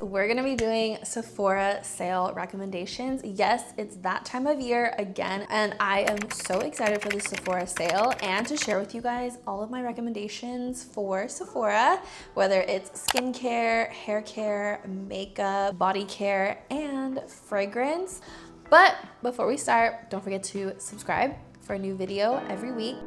We're gonna be doing Sephora sale recommendations. Yes, it's that time of year again, and I am so excited for the Sephora sale and to share with you guys all of my recommendations for Sephora, whether it's skincare, hair care, makeup, body care, and fragrance. But before we start, don't forget to subscribe for a new video every week.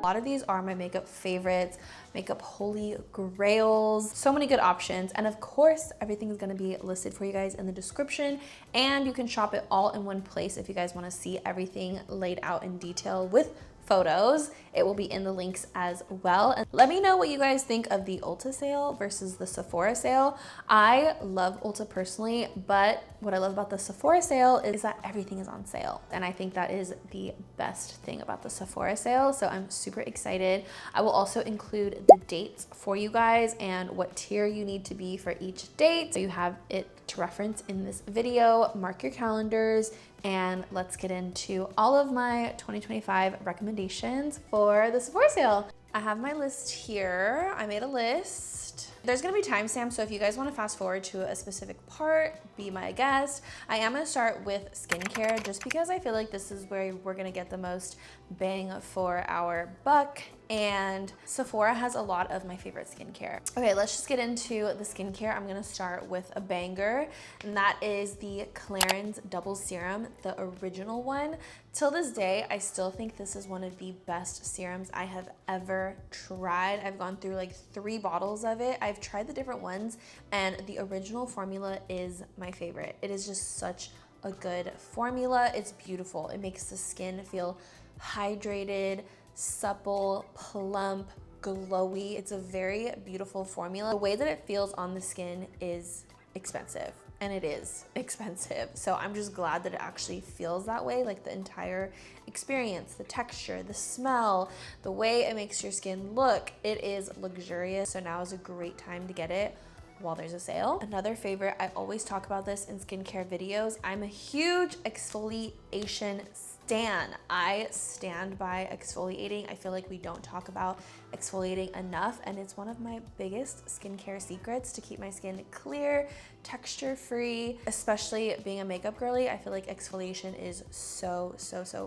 A lot of these are my makeup favorites, makeup holy grails, so many good options. And of course, everything is gonna be listed for you guys in the description, and you can shop it all in one place if you guys wanna see everything laid out in detail with photos. It will be in the links as well. And let me know what you guys think of the Ulta sale versus the Sephora sale. I love Ulta personally, but what I love about the Sephora sale is that everything is on sale. And I think that is the best thing about the Sephora sale. So I'm super excited. I will also include the dates for you guys and what tier you need to be for each date. So you have it to reference in this video. Mark your calendars, and let's get into all of my 2025 recommendations for the Sephora sale. I have my list here. I made a list. There's gonna be timestamps, so if you guys wanna fast forward to a specific part, be my guest. I am gonna start with skincare just because I feel like this is where we're gonna get the most bang for our buck, and Sephora has a lot of my favorite skincare. Okay, let's just get into the skincare. I'm gonna start with a banger, and that is the Clarins Double Serum, the original one. Till this day, I still think this is one of the best serums I have ever tried. I've gone through like 3 bottles of it. I've tried the different ones, and the original formula is my favorite. It is just such a good formula. It's beautiful. It makes the skin feel hydrated, supple, plump, glowy. It's a very beautiful formula. The way that it feels on the skin is expensive, and it is expensive. So I'm just glad that it actually feels that way, like the entire experience, the texture, the smell, the way it makes your skin look. It is luxurious. So now is a great time to get it while there's a sale. Another favorite, I always talk about this in skincare videos. I'm a huge exfoliation stan. I stand by exfoliating. I feel like we don't talk about exfoliating enough, and it's one of my biggest skincare secrets to keep my skin clear, texture free. Especially being a makeup girly, I feel like exfoliation is so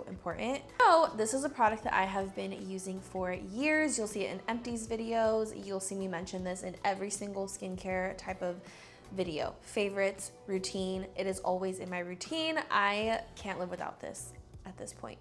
important. So this is a product that I have been using for years. You'll see it in empties videos. You'll see me mention this in every single skincare type of video. Favorites, routine. It is always in my routine. I can't live without this at this point.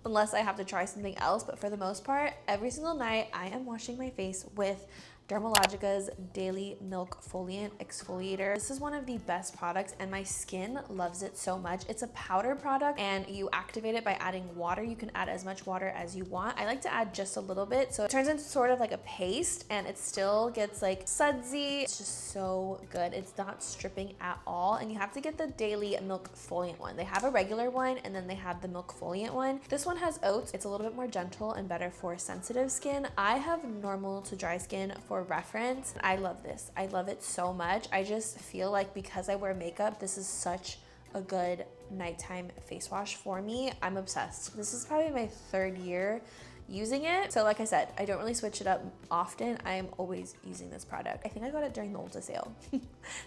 Unless I have to try something else, but for the most part, every single night I am washing my face with Dermalogica's Daily Milk Foliant Exfoliator. This is one of the best products, and my skin loves it so much. It's a powder product, and you activate it by adding water. You can add as much water as you want. I like to add just a little bit, so it turns into sort of like a paste, and it still gets like sudsy. It's just so good. It's not stripping at all, and you have to get the Daily Milk Foliant one. They have a regular one, and then they have the Milk Foliant one. This one has oats. It's a little bit more gentle and better for sensitive skin. I have normal to dry skin for reference. I love this. I love it so much. I just feel like because I wear makeup, this is such a good nighttime face wash for me. I'm obsessed. This is probably my 3rd year using it. So like I said, I don't really switch it up often. I am always using this product. I think I got it during the Ulta sale.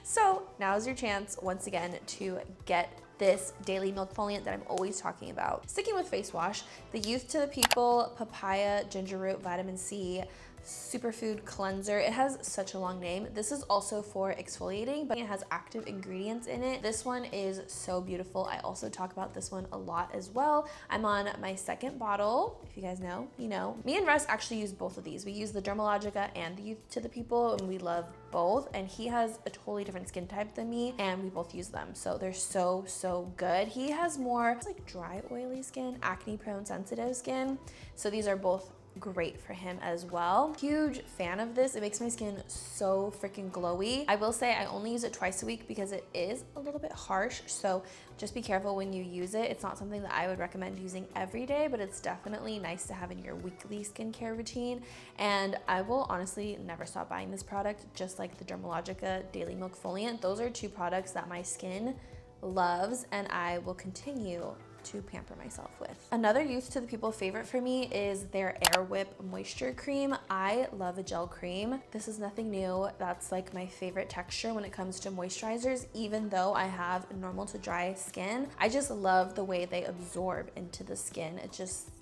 So now is your chance once again to get this Daily Milk Foliant that I'm always talking about. Sticking with face wash, the Youth to the People Papaya Ginger Root Vitamin C Superfood Cleanser. It has such a long name. This is also for exfoliating, but it has active ingredients in it. This one is so beautiful. I also talk about this one a lot as well. I'm on my 2nd bottle. If you guys know, you know. Me and Russ actually use both of these. We use the Dermalogica and the Youth to the People, and we love both. And he has a totally different skin type than me, and we both use them. So they're so good. He has more like dry, oily skin, acne prone, sensitive skin. So these are both great for him as well. Huge fan of this. It makes my skin so freaking glowy. I will say I only use it twice a week because it is a little bit harsh, so just be careful when you use it. It's not something that I would recommend using every day, but it's definitely nice to have in your weekly skincare routine. And I will honestly never stop buying this product, just like the Dermalogica Daily Milk Foliant. Those are two products that my skin loves and I will continue to pamper myself with. Another Youth to the People favorite for me is their Air Whip Moisture Cream. I love a gel cream. This is nothing new. That's like my favorite texture when it comes to moisturizers, even though I have normal to dry skin. I just love the way they absorb into the skin.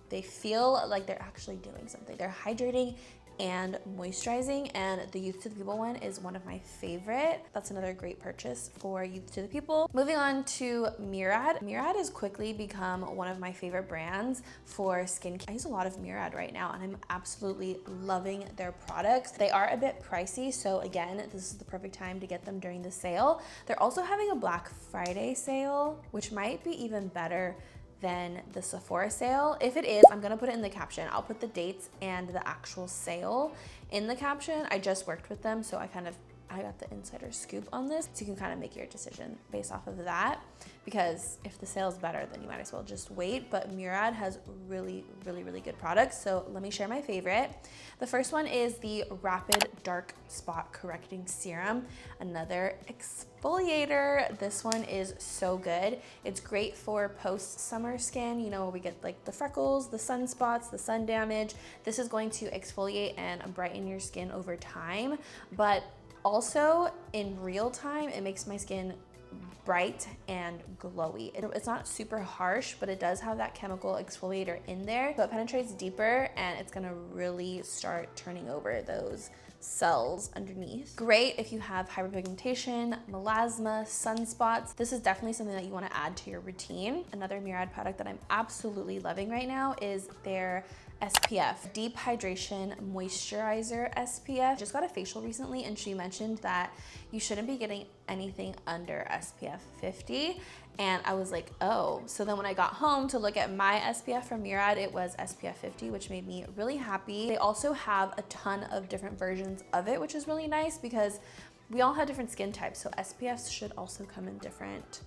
They feel like they're actually doing something. They're hydrating and moisturizing, and the Youth to the People one is one of my favorite. That's another great purchase for Youth to the People. Moving on to Murad. Murad has quickly become one of my favorite brands for skincare. I use a lot of Murad right now and I'm absolutely loving their products. They are a bit pricey, so again, this is the perfect time to get them during the sale. They're also having a Black Friday sale, which might be even better than the Sephora sale. If it is, I'm gonna put it in the caption. I'll put the dates and the actual sale in the caption. I just worked with them, so I got the insider scoop on this, so you can kind of make your decision based off of that, because if the sale is better, then you might as well just wait. But Murad has really good products, so let me share my favorite. The first one is the Rapid Dark Spot Correcting Serum, another exfoliator. This one is so good. It's great for post-summer skin, you know, we get like the freckles, the sunspots, the sun damage. This is going to exfoliate and brighten your skin over time, but also in real time, it makes my skin bright and glowy. It's not super harsh, but it does have that chemical exfoliator in there, so it penetrates deeper and it's gonna really start turning over those cells underneath. Great if you have hyperpigmentation, melasma, sunspots. This is definitely something that you want to add to your routine. Another Murad product that I'm absolutely loving right now is their SPF, Deep Hydration Moisturizer SPF. Just got a facial recently and she mentioned that you shouldn't be getting anything under SPF 50. And I was like, oh. So then when I got home to look at my SPF from Murad, it was SPF 50, which made me really happy. They also have a ton of different versions of it, which is really nice because we all have different skin types. So SPFs should also come in different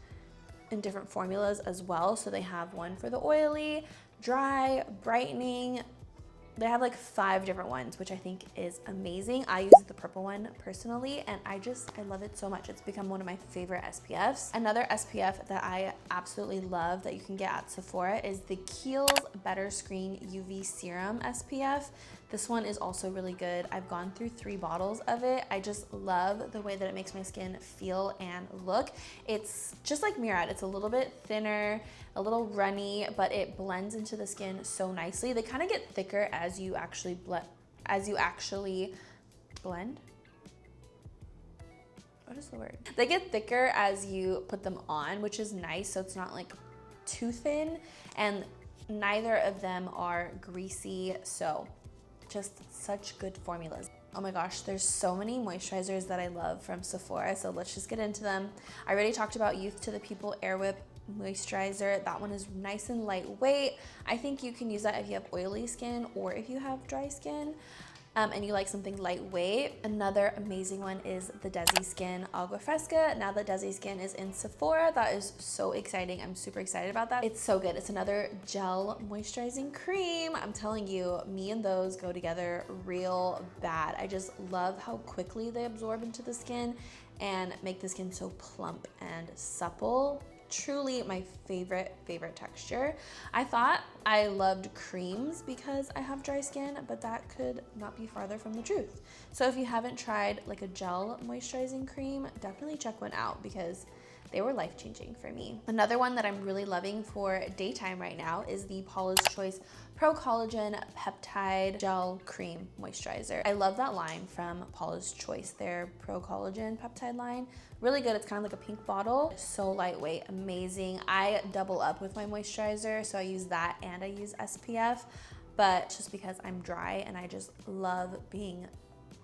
formulas as well. So they have one for the oily, dry, brightening. They have like 5 different ones, which I think is amazing. I use the purple one personally, and I love it so much. It's become one of my favorite SPFs. Another SPF that I absolutely love that you can get at Sephora is the Kiehl's Better Screen UV Serum SPF. This one is also really good. I've gone through 3 bottles of it. I just love the way that it makes my skin feel and look. It's just like Murad. It's a little bit thinner, a little runny, but it blends into the skin so nicely. They kind of get thicker as you actually blend. What is the word? They get thicker as you put them on, which is nice. So it's not like too thin, and neither of them are greasy. So just such good formulas. Oh my gosh, there's so many moisturizers that I love from Sephora, so let's just get into them. I already talked about Youth to the People Air Whip Moisturizer. That one is nice and lightweight. I think you can use that if you have oily skin or if you have dry skin. And you like something lightweight. Another amazing one is the Desi Skin Agua Fresca. Now that Desi Skin is in Sephora, that is so exciting. I'm super excited about that. It's so good. It's another gel moisturizing cream. I'm telling you, me and those go together real bad. I just love how quickly they absorb into the skin and make the skin so plump and supple. Truly my favorite texture. I thought I loved creams because I have dry skin, but that could not be farther from the truth. So if you haven't tried like a gel moisturizing cream, definitely check one out because they were life-changing for me. Another one that I'm really loving for daytime right now is the Paula's Choice Pro Collagen Peptide Gel Cream Moisturizer. I love that line from Paula's Choice, their Pro Collagen Peptide line. Really good. It's kind of like a pink bottle. So lightweight, amazing. I double up with my moisturizer, so I use that and I use SPF, but just because I'm dry and I just love being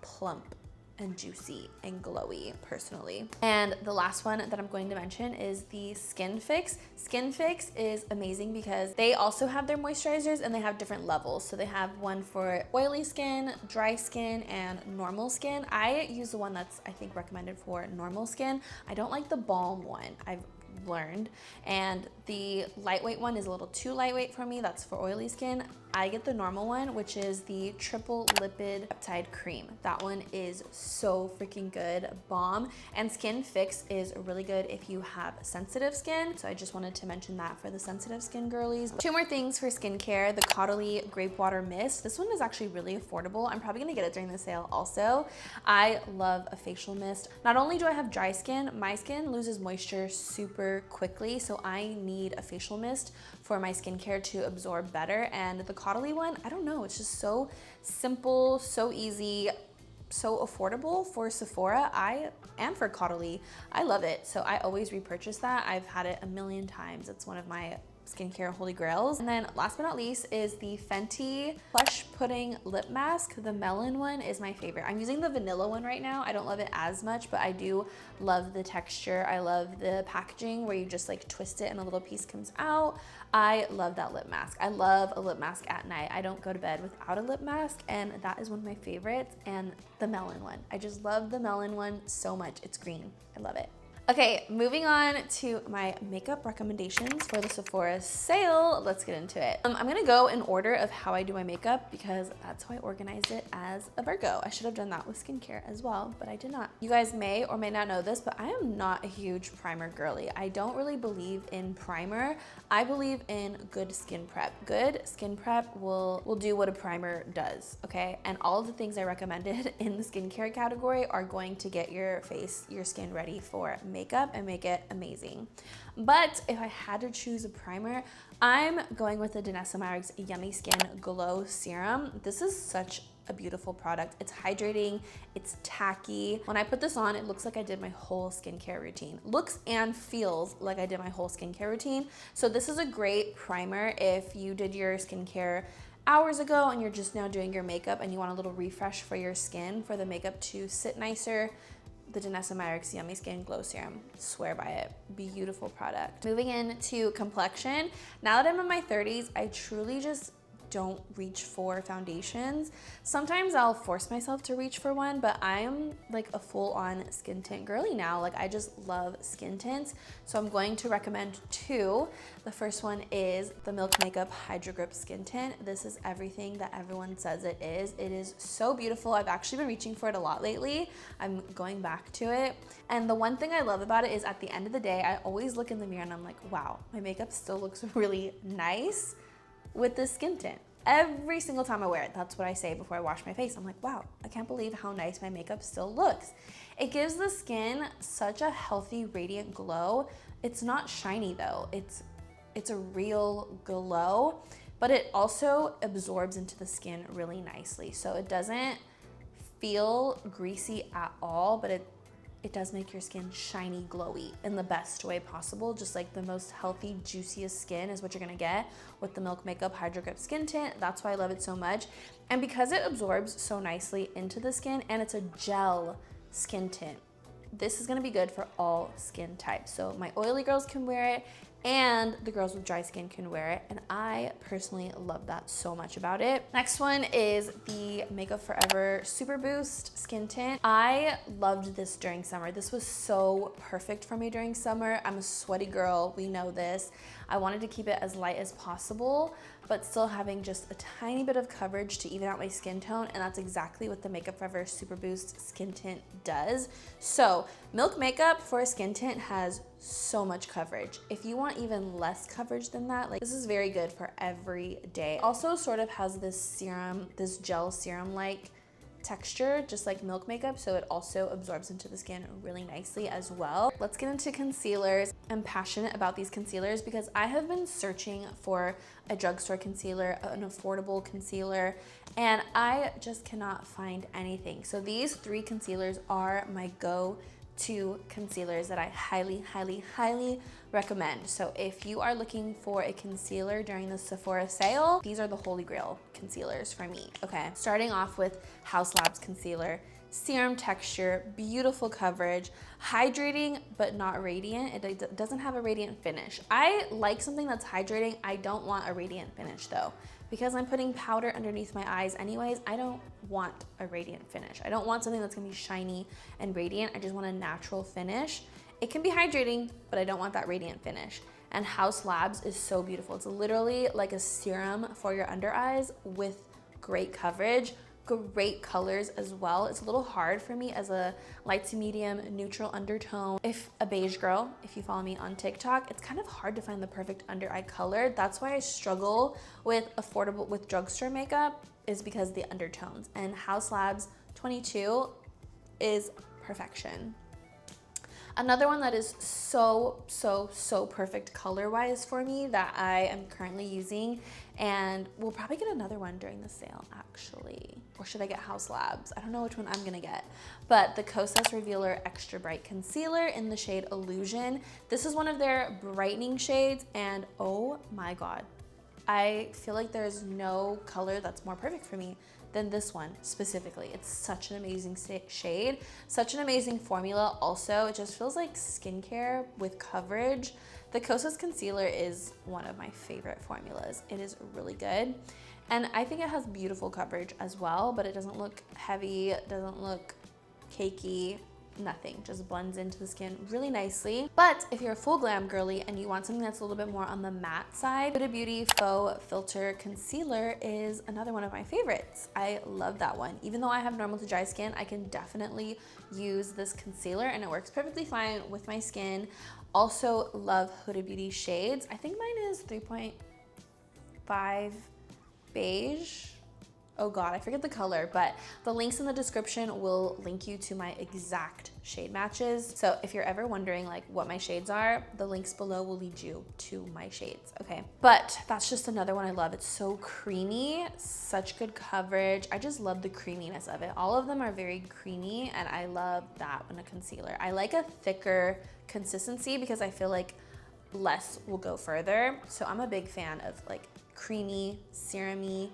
plump and juicy and glowy personally. And the last one that I'm going to mention is the Skin Fix. Skin Fix is amazing because they also have their moisturizers and they have different levels. So they have one for oily skin, dry skin, and normal skin. I use the one that's I think recommended for normal skin. I don't like the balm one, I've learned, and the lightweight one is a little too lightweight for me. That's for oily skin. I get the normal one, which is the triple lipid peptide cream. That one is so freaking good, bomb. And Skin Fix is really good if you have sensitive skin. So I just wanted to mention that for the sensitive skin girlies. Two more things for skincare, the Caudalie Grape Water Mist. This one is actually really affordable. I'm probably gonna get it during the sale also. I love a facial mist. Not only do I have dry skin, my skin loses moisture super quickly, so I need a facial mist for my skincare to absorb better. And the Caudalie one, I don't know, it's just so simple, so easy, so affordable for Sephora and for Caudalie. I love it, so I always repurchase that. I've had it a million times. It's one of my skincare holy grails. And then last but not least is the Fenty Plush Pudding Lip Mask. The melon one is my favorite. I'm using the vanilla one right now. I don't love it as much, but I do love the texture. I love the packaging where you just like twist it and a little piece comes out. I love that lip mask. I love a lip mask at night. I don't go to bed without a lip mask, and that is one of my favorites. And the melon one. I just love the melon one so much. It's green. I love it. Okay, moving on to my makeup recommendations for the Sephora sale. Let's get into it. I'm gonna go in order of how I do my makeup because that's how I organized it as a Virgo. I should have done that with skincare as well, but I did not. You guys may or may not know this, but I am not a huge primer girly. I don't really believe in primer. I believe in good skin prep. Good skin prep will do what a primer does, okay? And all of the things I recommended in the skincare category are going to get your face, your skin ready for makeup and make it amazing. But if I had to choose a primer, I'm going with the Danessa Myricks Yummy Skin Glow Serum. This is such a beautiful product. It's hydrating, it's tacky. When I put this on, it looks like I did my whole skincare routine. Looks and feels like I did my whole skincare routine. So this is a great primer if you did your skincare hours ago and you're just now doing your makeup and you want a little refresh for your skin, for the makeup to sit nicer. The Danessa Myricks Yummy Skin Glow Serum. Swear by it. Beautiful product. Moving into complexion. Now that I'm in my 30s, I truly just don't reach for foundations. Sometimes I'll force myself to reach for one, but I'm like a full-on skin tint girly now. Like I just love skin tints. So I'm going to recommend two. The first one is the Milk Makeup Hydro Grip Skin Tint. This is everything that everyone says it is. It is so beautiful. I've actually been reaching for it a lot lately. I'm going back to it. And the one thing I love about it is at the end of the day, I always look in the mirror and I'm like, wow, my makeup still looks really nice with this skin tint. Every single time I wear it, that's what I say before I wash my face. I'm like, wow, I can't believe how nice my makeup still looks. It gives the skin such a healthy, radiant glow. It's not shiny though. It's a real glow, but it also absorbs into the skin really nicely. So it doesn't feel greasy at all, but it does make your skin shiny, glowy in the best way possible. Just like the most healthy, juiciest skin is what you're gonna get with the Milk Makeup Hydro Grip Skin Tint. That's why I love it so much. And because it absorbs so nicely into the skin and it's a gel skin tint, this is gonna be good for all skin types. So my oily girls can wear it and the girls with dry skin can wear it. And I personally love that so much about it. Next one is the Makeup Forever Super Boost Skin Tint. I loved this during summer. This was so perfect for me during summer. I'm a sweaty girl, we know this. I wanted to keep it as light as possible, but still having just a tiny bit of coverage to even out my skin tone, and that's exactly what the Makeup Forever Super Boost Skin Tint does. So Milk Makeup for a skin tint has so much coverage. If you want even less coverage than that, like this is very good for every day. Also sort of has this serum, this gel serum-like texture, just like Milk Makeup, so it also absorbs into the skin really nicely as well. Let's get into concealers. I'm passionate about these concealers because I have been searching for a drugstore concealer, an affordable concealer, and I just cannot find anything. So these three concealers are my go-to concealers that I highly, highly, highly recommend. So if you are looking for a concealer during the Sephora sale, these are the holy grail concealers for me, okay? Starting off with Haus Labs concealer. Serum texture, beautiful coverage, hydrating but not radiant. It doesn't have a radiant finish. I like something that's hydrating. I don't want a radiant finish though. Because I'm putting powder underneath my eyes anyways, I don't want a radiant finish. I don't want something that's gonna be shiny and radiant. I just want a natural finish. It can be hydrating, but I don't want that radiant finish. And Haus Labs is so beautiful. It's literally like a serum for your under eyes with great coverage, great colors as well. It's a little hard for me as a light to medium neutral undertone. If a beige girl, if you follow me on TikTok, it's kind of hard to find the perfect under eye color. That's why I struggle with drugstore makeup, is because the undertones. And Haus Labs 22 is perfection. Another one that is so perfect color-wise for me that I am currently using, and we'll probably get another one during the sale actually. Or should I get Haus Labs? I don't know which one I'm gonna get. But the Kosas Revealer Extra Bright Concealer in the shade Illusion. This is one of their brightening shades, and oh my God. I feel like there's no color that's more perfect for me than this one specifically. It's such an amazing shade, such an amazing formula also. It just feels like skincare with coverage. The Kosas concealer is one of my favorite formulas. It is really good. And I think it has beautiful coverage as well, but it doesn't look heavy, it doesn't look cakey. Nothing, just blends into the skin really nicely. But if you're a full glam girly and you want something that's a little bit more on the matte side, Huda Beauty Faux Filter Concealer is another one of my favorites. I love that one. Even though I have normal to dry skin, I can definitely use this concealer and it works perfectly fine with my skin. Also love Huda Beauty shades. I think mine is 3.5 beige. Oh God, I forget the color, but the links in the description will link you to my exact shade matches. So if you're ever wondering like what my shades are, the links below will lead you to my shades, okay? But that's just another one I love. It's so creamy, such good coverage. I just love the creaminess of it. All of them are very creamy and I love that in a concealer. I like a thicker consistency because I feel like less will go further. So I'm a big fan of like creamy, serum-y,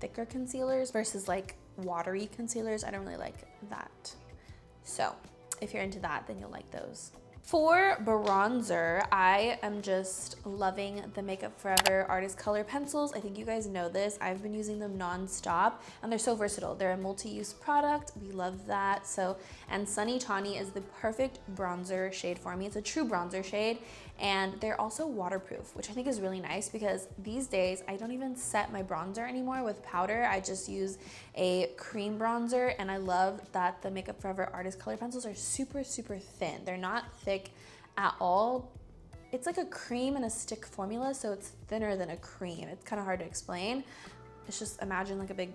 thicker concealers versus like watery concealers. I don't really like that. So if you're into that, then you'll like those. For bronzer, I am just loving the Makeup Forever Artist Color Pencils. I think you guys know this. I've been using them non-stop and they're so versatile. They're a multi-use product. We love that. So, and Sunny Tawny is the perfect bronzer shade for me. It's a true bronzer shade and they're also waterproof, which I think is really nice because these days I don't even set my bronzer anymore with powder. I just use a cream bronzer and I love that the Makeup Forever Artist Color Pencils are super thin. They're not thick at all. It's like a cream and a stick formula, so it's thinner than a cream. It's kind of hard to explain. It's just imagine like a big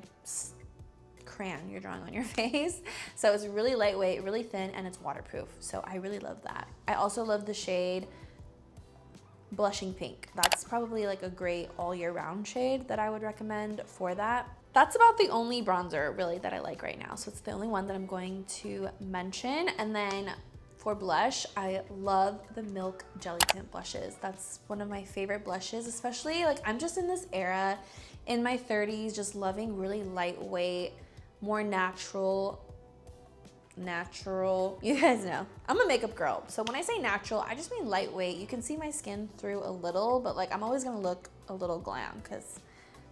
crayon you're drawing on your face. So it's really lightweight, really thin, and it's waterproof. So I really love that. I also love the shade Blushing Pink. That's probably like a great all year round shade that I would recommend for that. That's about the only bronzer really that I like right now. So it's the only one that I'm going to mention. And then for blush, I love the Milk Jelly Tint blushes. That's one of my favorite blushes, especially like I'm just in this era in my 30s, just loving really lightweight, more natural. You guys know, I'm a makeup girl. So when I say natural, I just mean lightweight. You can see my skin through a little, but like I'm always gonna look a little glam because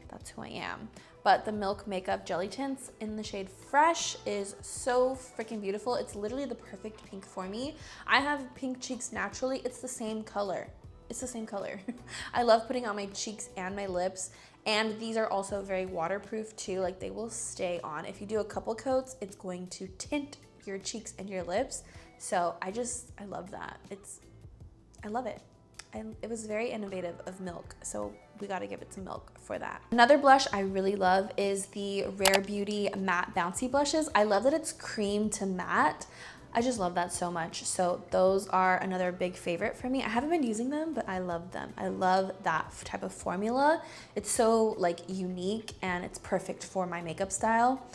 that's who I am. But the Milk Makeup Jelly Tints in the shade Fresh is so freaking beautiful. It's literally the perfect pink for me. I have pink cheeks naturally. It's the same color. It's the same color. I love putting on my cheeks and my lips. And these are also very waterproof too. Like they will stay on. If you do a couple coats, it's going to tint your cheeks and your lips. So I love that. I love it. And it was very innovative of Milk, so we gotta give it to Milk for that. Another blush I really love is the Rare Beauty Matte Bouncy Blushes. I love that it's cream to matte. I just love that so much. So those are another big favorite for me. I haven't been using them, but I love them. I love that type of formula. It's so like unique and it's perfect for my makeup style.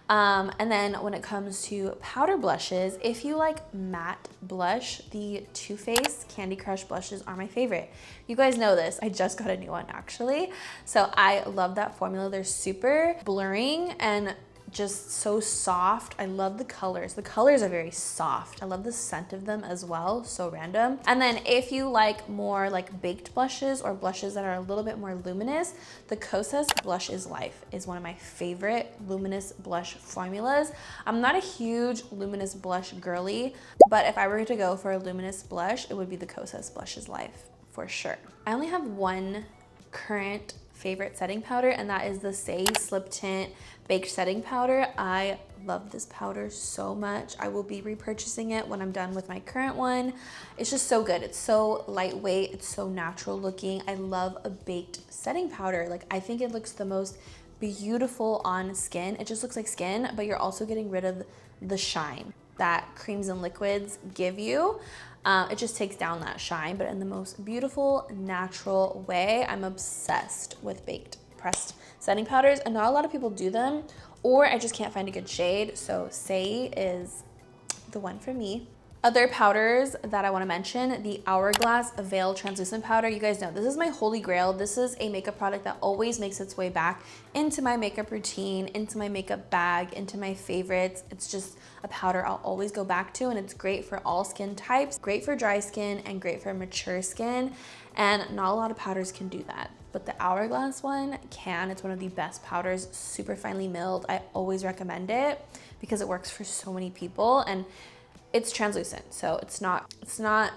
And then when it comes to powder blushes, if you like matte blush, the Too Faced Candy Crush blushes are my favorite. You guys know this. I just got a new one actually. So I love that formula. They're super blurring and just so soft. I love the colors. The colors are very soft. I love the scent of them as well, so random. And then if you like more like baked blushes or blushes that are a little bit more luminous, the Kosas Blush is Life is one of my favorite luminous blush formulas. I'm not a huge luminous blush girly, but if I were to go for a luminous blush, it would be the Kosas Blush is Life for sure. I only have one current favorite setting powder, and that is the Say Slip Tint Baked Setting Powder. I love this powder so much. I will be repurchasing it when I'm done with my current one. It's just so good. It's so lightweight. It's so natural looking. I love a baked setting powder. Like, I think it looks the most beautiful on skin. It just looks like skin, but you're also getting rid of the shine that creams and liquids give you. It just takes down that shine, but in the most beautiful, natural way. I'm obsessed with baked pressed setting powders, and not a lot of people do them, or I just can't find a good shade, so Say is the one for me. Other powders that I want to mention, the Hourglass Veil Translucent Powder. You guys know this is my holy grail. This is a makeup product that always makes its way back into my makeup routine, into my makeup bag, into my favorites. It's just a powder I'll always go back to, and it's great for all skin types, great for dry skin, and great for mature skin. And not a lot of powders can do that, but the Hourglass one can. It's one of the best powders, super finely milled. I always recommend it because it works for so many people, and it's translucent, so it's not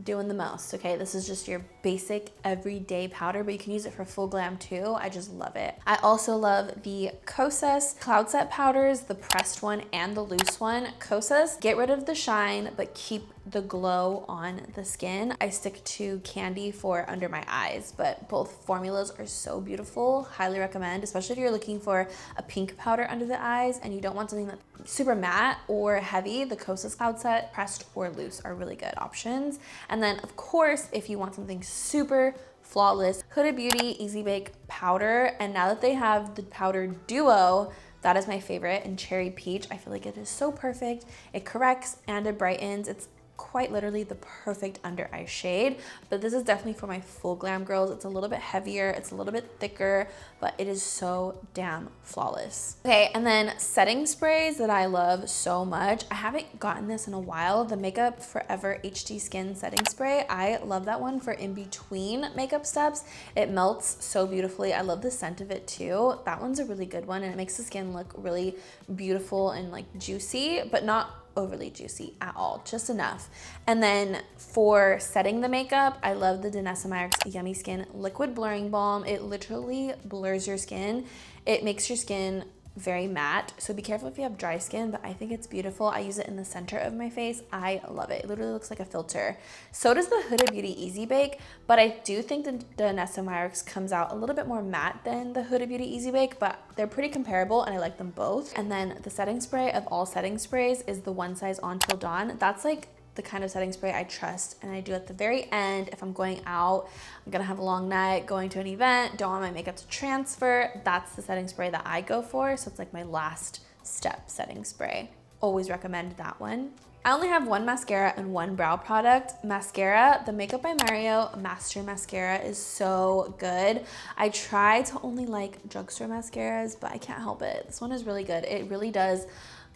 doing the most, okay? This is just your basic everyday powder, but you can use it for full glam too. I just love it. I also love the Kosas Cloud Set powders, the pressed one and the loose one. Kosas get rid of the shine, but keep the glow on the skin. I stick to Candy for under my eyes, but both formulas are so beautiful. Highly recommend, especially if you're looking for a pink powder under the eyes and you don't want something that's super matte or heavy. The Kosas Cloud Set, pressed or loose, are really good options. And then of course, if you want something super flawless, Huda Beauty Easy Bake powder. And now that they have the powder duo, that is my favorite in Cherry Peach. I feel like it is so perfect. It corrects and it brightens. It's quite literally the perfect under eye shade, but this is definitely for my full glam girls. It's a little bit heavier, it's a little bit thicker, but it is so damn flawless. Okay, and then setting sprays that I love so much. I haven't gotten this in a while. The Makeup Forever HD Skin Setting Spray. I love that one for in between makeup steps. It melts so beautifully. I love the scent of it too. That one's a really good one, and it makes the skin look really beautiful and like juicy, but not overly juicy at all, just enough. And then for setting the makeup, I love the Danessa Myricks Yummy Skin Liquid Blurring Balm. It literally blurs your skin. It makes your skin very matte, so be careful if you have dry skin, but I think it's beautiful. I use it in the center of my face. I love it. It literally looks like a filter. So does the Huda Beauty Easy Bake, but I do think the Danessa Myricks comes out a little bit more matte than the Huda Beauty Easy Bake, but they're pretty comparable and I like them both. And then the setting spray of all setting sprays is the One Size On Till Dawn. That's like the kind of setting spray I trust, and I do at the very end if I'm going out, I'm gonna have a long night, going to an event, don't want my makeup to transfer. That's the setting spray that I go for, so it's like my last step setting spray. Always recommend that one. I only have one mascara and one brow product. Mascara, the Makeup by Mario Master Mascara is so good. I try to only like drugstore mascaras, but I can't help it. This one is really good. It really does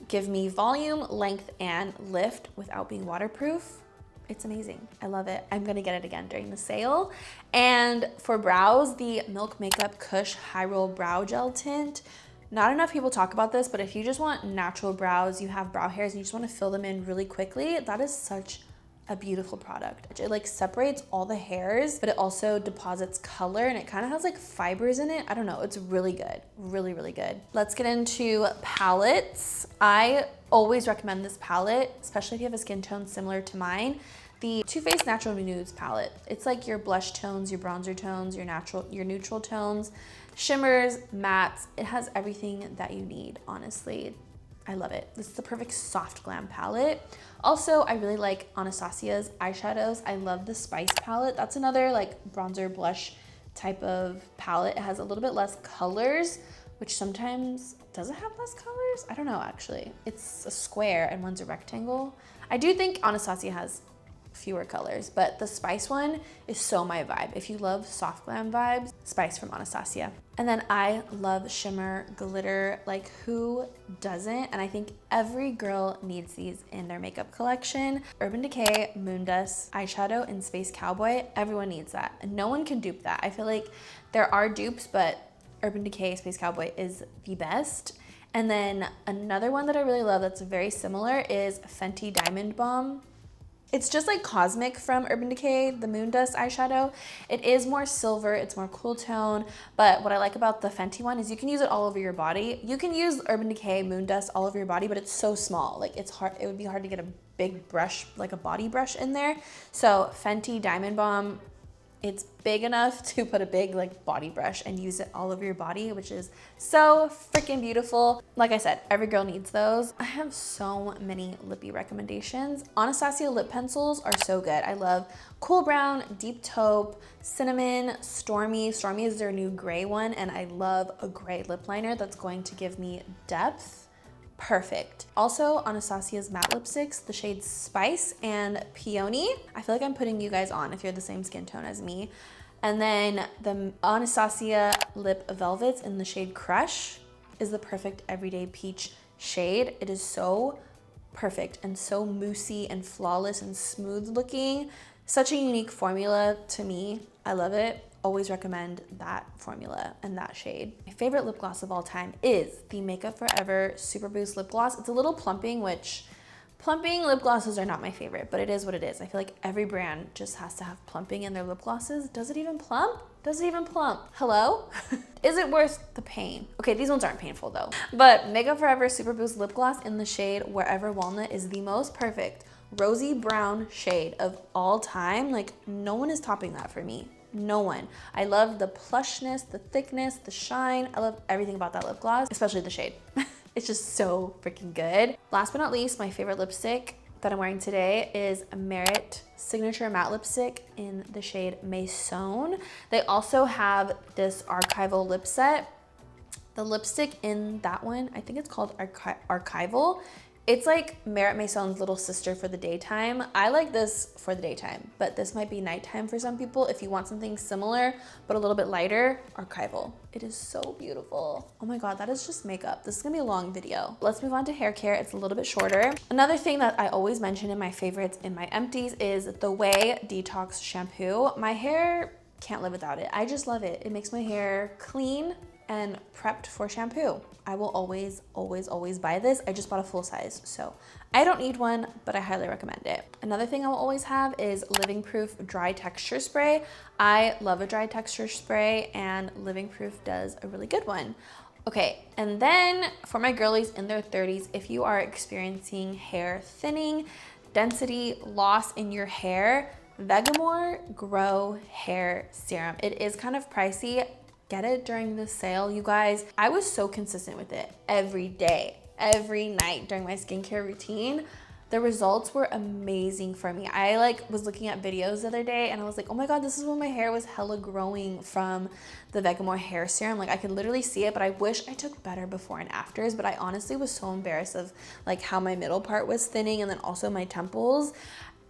give me volume, length, and lift without being waterproof. It's amazing. I love it. I'm gonna get it again during the sale. And for brows, the Milk Makeup Kush High Roll Brow Gel Tint. Not enough people talk about this, but if you just want natural brows, you have brow hairs and you just want to fill them in really quickly, that is such a beautiful product. It like separates all the hairs, but it also deposits color, and it kind of has like fibers in it. I don't know, it's really good. Really, really good. Let's get into palettes. I always recommend this palette, especially if you have a skin tone similar to mine. The Too Faced Natural Nudes palette. It's like your blush tones, your bronzer tones, your neutral tones, shimmers, mattes. It has everything that you need, honestly. I love it. This is the perfect soft glam palette. Also, I really like Anastasia's eyeshadows. I love the Spice palette. That's another like bronzer blush type of palette. It has a little bit less colors, which sometimes, does it have less colors? I don't know actually. It's a square and one's a rectangle. I do think Anastasia has fewer colors, but the Spice one is so my vibe. If you love soft glam vibes, Spice from Anastasia. And then I love shimmer glitter. Like, who doesn't? And I think every girl needs these in their makeup collection. Urban Decay Moondust eyeshadow in Space Cowboy. Everyone needs that. And no one can dupe that. I feel like there are dupes, but Urban Decay Space Cowboy is the best. And then another one that I really love that's very similar is Fenty Diamond Bomb. It's just like Cosmic from Urban Decay, the Moondust eyeshadow. It is more silver, it's more cool tone, but what I like about the Fenty one is you can use it all over your body. You can use Urban Decay Moondust all over your body, but it's so small. Like, it's hard, it would be hard to get a big brush, like a body brush in there. So Fenty Diamond Bomb, it's big enough to put a big like body brush and use it all over your body, which is so freaking beautiful. Like I said, every girl needs those. I have so many lippy recommendations. Anastasia lip pencils are so good. I love Cool Brown, Deep Taupe, Cinnamon, Stormy. Stormy is their new gray one, and I love a gray lip liner that's going to give me depth. Perfect. Also, Anastasia's matte lipsticks, the shades Spice and Peony. I feel like I'm putting you guys on if you're the same skin tone as me. And then the Anastasia lip velvets in the shade Crush is the perfect everyday peach shade. It is so perfect and so moussey and flawless and smooth looking. Such a unique formula to me. I love it. Always recommend that formula and that shade. My favorite lip gloss of all time is the Makeup Forever Super Boost Lip Gloss. It's a little plumping, which plumping lip glosses are not my favorite, but it is what it is. I feel like every brand just has to have plumping in their lip glosses. Does it even plump? Does it even plump? Hello? Is it worth the pain? Okay, these ones aren't painful though. But Makeup Forever Super Boost Lip Gloss in the shade Wherever Walnut is the most perfect rosy brown shade of all time. Like, no one is topping that for me. No one. I love the plushness, the thickness, the shine. I love everything about that lip gloss, especially the shade. It's just so freaking good. Last but not least, my favorite lipstick that I'm wearing today is a Merit Signature Matte Lipstick in the shade Maison. They also have this archival lip set. The lipstick in that one, I think it's called Archival. It's like Merit Maison's little sister for the daytime. I like this for the daytime, but this might be nighttime for some people. If you want something similar, but a little bit lighter, Archival. It is so beautiful. Oh my God, that is just makeup. This is gonna be a long video. Let's move on to hair care. It's a little bit shorter. Another thing that I always mention in my favorites in my empties is the Way Detox Shampoo. My hair can't live without it. I just love it. It makes my hair clean and prepped for shampoo. I will always, always, always buy this. I just bought a full size, so I don't need one, but I highly recommend it. Another thing I will always have is Living Proof Dry Texture Spray. I love a dry texture spray, and Living Proof does a really good one. Okay, and then for my girlies in their 30s, if you are experiencing hair thinning, density, loss in your hair, Vegamore Grow Hair Serum. It is kind of pricey. Get it during the sale, you guys. I was so consistent with it every day, every night during my skincare routine. The results were amazing for me. I was looking at videos the other day and I was like, oh my God, this is when my hair was hella growing from the Vegamore hair serum. Like, I could literally see it, but I wish I took better before and afters. But I honestly was so embarrassed of like how my middle part was thinning and then also my temples.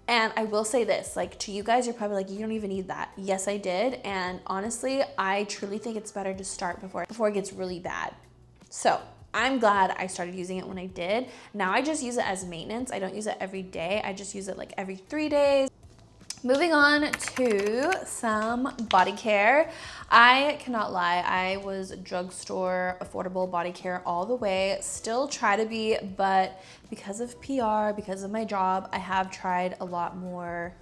And I will say this, like, to you guys, you're probably like, you don't even need that. Yes, I did. And honestly, I truly think it's better to start before it gets really bad. So I'm glad I started using it when I did. Now I just use it as maintenance. I don't use it every day. I just use it like every 3 days. Moving on to some body care. I cannot lie, I was drugstore affordable body care all the way, still try to be, but because of PR, because of my job, I have tried a lot more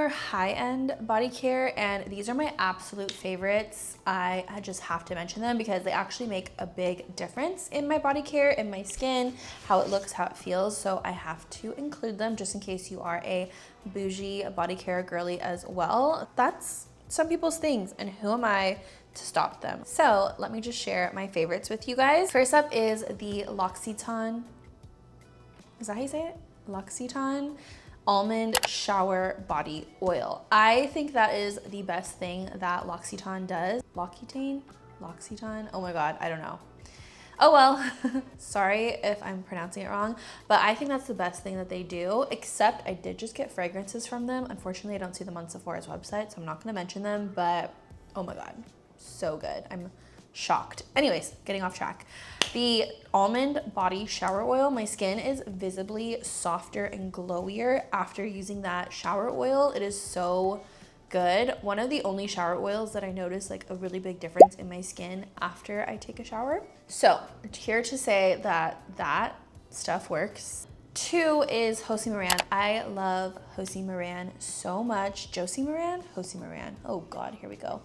high-end body care, and these are my absolute favorites. I just have to mention them because they actually make a big difference in my body care, in my skin, how it looks, how it feels. So I have to include them just in case you are a bougie body care girly as well. That's some people's things, and who am I to stop them? So let me just share my favorites with you guys. First up is the L'Occitane. Is that how you say it? L'Occitane Almond Shower Body Oil. I think that is the best thing that L'Occitane does. L'Occitane? Oh my God, I don't know. Oh well, sorry if I'm pronouncing it wrong, but I think that's the best thing that they do, except I did just get fragrances from them. Unfortunately, I don't see them on Sephora's website, so I'm not gonna mention them, but oh my God, so good. I'm shocked. Anyways, getting off track. The almond body shower oil, my skin is visibly softer and glowier after using that shower oil. It is so good. One of the only shower oils that I notice like a really big difference in my skin after I take a shower. So here to say that that stuff works. 2 is Josie Maran. I love Josie Maran so much. Josie Maran? Josie Maran. Oh God, here we go.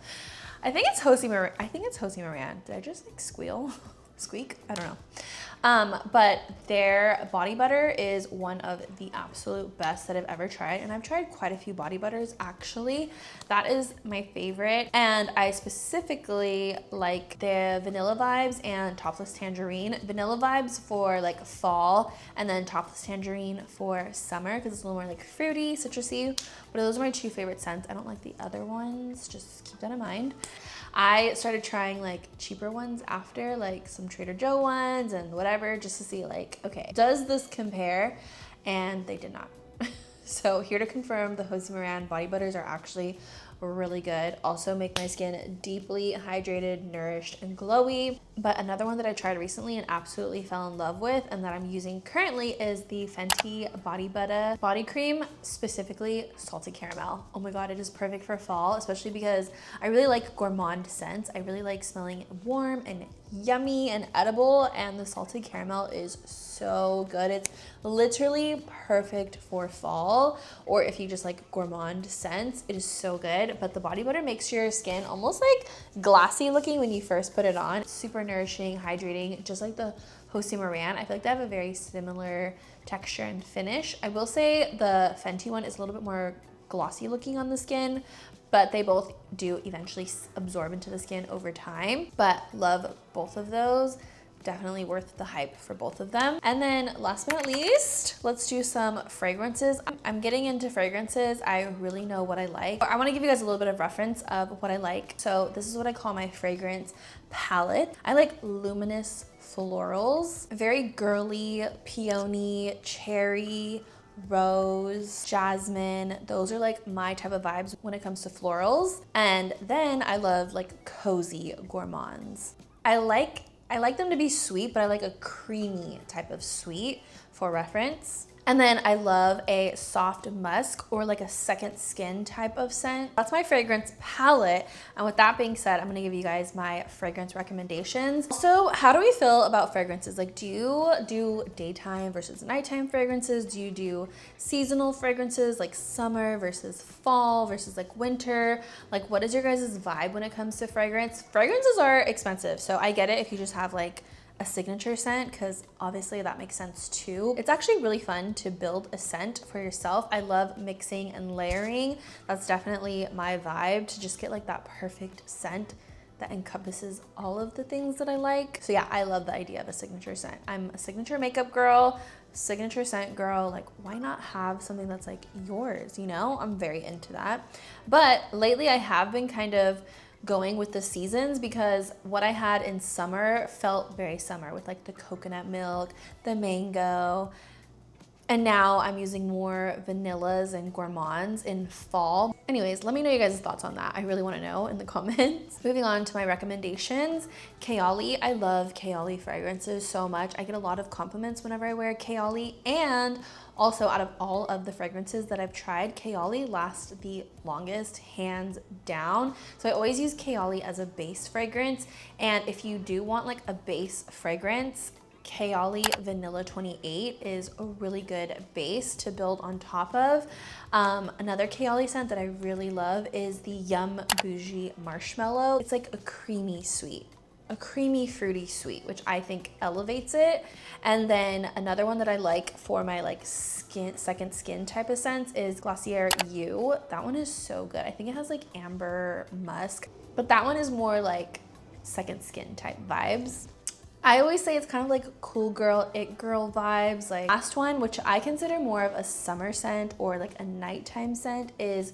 I think it's Josie Maran. I think it's Josie Maran. Did I just like squeal? Squeak? I don't know. But their body butter is one of the absolute best that I've ever tried. And I've tried quite a few body butters actually. That is my favorite. And I specifically like the Vanilla Vibes and Topless Tangerine. Vanilla Vibes for like fall, and then Topless Tangerine for summer because it's a little more like fruity, citrusy. But those are my 2 favorite scents. I don't like the other ones. Just keep that in mind. I started trying like cheaper ones after, like some Trader Joe ones and whatever, just to see like, okay, does this compare? And they did not. So here to confirm, the Josie Maran body butters are actually really good. Also make my skin deeply hydrated, nourished, and glowy. But another one that I tried recently and absolutely fell in love with and that I'm using currently is the Fenty Body Butter Body Cream, specifically Salted Caramel. Oh my God, it is perfect for fall, especially because I really like gourmand scents. I really like smelling warm and yummy and edible, and the Salted Caramel is so good. It's literally perfect for fall, or if you just like gourmand scents, it is so good. But the body butter makes your skin almost like glassy looking when you first put it on. Super nourishing, hydrating, just like the Josie Maran. I feel like they have a very similar texture and finish. I will say the Fenty one is a little bit more glossy looking on the skin, but they both do eventually absorb into the skin over time. But love both of those. Definitely worth the hype for both of them. And then last but not least, let's do some fragrances. I'm getting into fragrances. I really know what I like. I want to give you guys a little bit of reference of what I like. So this is what I call my fragrance palette. I like luminous florals, very girly, peony, cherry, rose, jasmine. Those are like my type of vibes when it comes to florals. And then I love like cozy gourmands. I like them to be sweet, but I like a creamy type of sweet for reference. And then I love a soft musk or like a second skin type of scent. That's my fragrance palette. And with that being said, I'm gonna give you guys my fragrance recommendations. So how do we feel about fragrances? Like, do you do daytime versus nighttime fragrances? Do you do seasonal fragrances like summer versus fall versus like winter? Like, what is your guys' vibe when it comes to fragrance? Fragrances are expensive, so I get it if you just have like a signature scent, because obviously that makes sense too. It's actually really fun to build a scent for yourself. I love mixing and layering. That's definitely my vibe, to just get like that perfect scent that encompasses all of the things that I like. So yeah, I love the idea of a signature scent. I'm a signature makeup girl, signature scent girl. Like, why not have something that's like yours, you know? I'm very into that. But lately I have been kind of going with the seasons, because what I had in summer felt very summer with like the coconut milk, the mango, and now I'm using more vanillas and gourmands in fall. Anyways, let me know you guys' thoughts on that. I really want to know in the comments. Moving on to my recommendations. Kayali. I love Kayali fragrances so much. I get a lot of compliments whenever I wear Kayali, and also out of all of the fragrances that I've tried, Kayali lasts the longest, hands down. So I always use Kayali as a base fragrance. And if you do want like a base fragrance, Kayali Vanilla 28 is a really good base to build on top of. Another Kayali scent that I really love is the Yum Bougie Marshmallow. It's like a creamy sweet, a creamy fruity sweet, which I think elevates it. And then another one that I like for my like second skin type of scents is Glossier You. That one is so good. I think it has like amber musk, but that one is more like second skin type vibes. I always say it's kind of like cool girl, it girl vibes. Like, last one, which I consider more of a summer scent or like a nighttime scent, is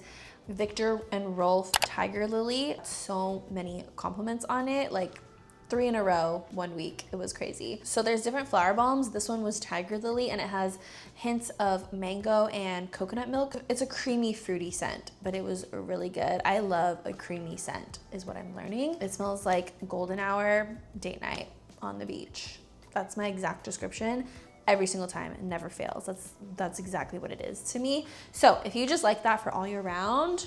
Victor and Rolf Tiger Lily. So many compliments on it. Like, 3 in a row 1 week. It was crazy. So there's different flower balms. This one was Tiger Lily and it has hints of mango and coconut milk. It's a creamy fruity scent, but it was really good. I love a creamy scent is what I'm learning. It smells like golden hour date night on the beach. That's my exact description. Every single time, it never fails. That's exactly what it is to me. So if you just like that for all year round,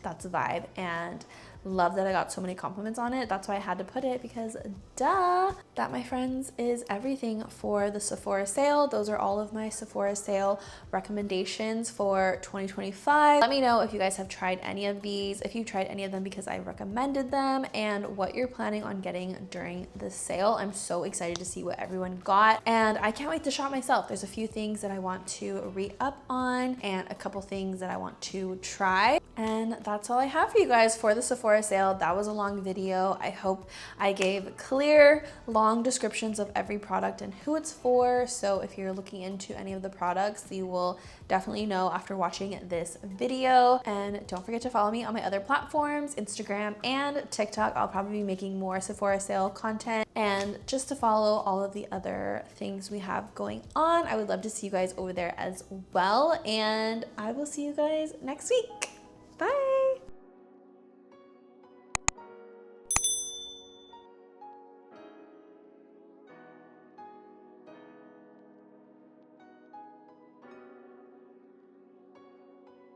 that's a vibe, and love that I got so many compliments on it. That's why I had to put it, because duh. That, my friends, is everything for the Sephora sale. Those are all of my Sephora sale recommendations for 2025. Let me know if you guys have tried any of these, if you tried any of them because I recommended them, and what you're planning on getting during the sale. I'm so excited to see what everyone got, and I can't wait to shop myself. There's a few things that I want to re-up on and a couple things that I want to try. And that's all I have for you guys for the Sephora sale. That was a long video. I hope I gave clear, long descriptions of every product and who it's for. So if you're looking into any of the products, you will definitely know after watching this video. And don't forget to follow me on my other platforms, Instagram and TikTok. I'll probably be making more Sephora sale content, and just to follow all of the other things we have going on. I would love to see you guys over there as well. And I will see you guys next week.